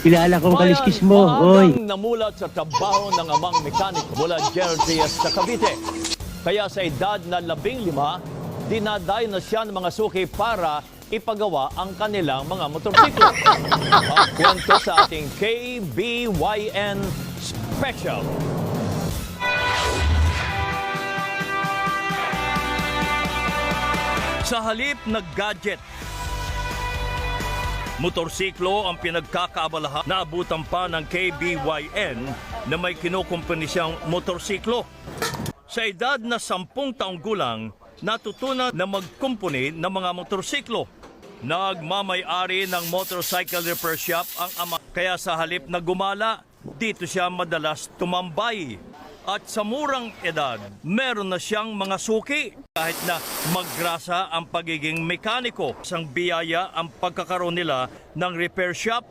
Kilala kong kaliskis mo, oy. Maagang namulat sa trabaho ng amang mekaniko mula Jerez sa Cavite. Kaya sa edad na 15, dinaday na siya ng mga suki para ipagawa ang kanilang mga motorsiklo. Kwento sa ating KBYN Special. Sa halip na gadget, motorsiklo ang pinagkakaabalahan. Naabutan pa ng KBYN na may kinukumpani siyang motorsiklo. Sa edad na 10 taong gulang, natutunan na magkumpuni ng mga motorsiklo. Nagmamay-ari ng motorcycle repair shop ang ama. Kaya sa halip na gumala, dito siya madalas tumambay. At sa murang edad, meron na siyang mga suki. Kahit na maggrasa ang pagiging mekaniko, isang biyaya ang pagkakaroon nila ng repair shop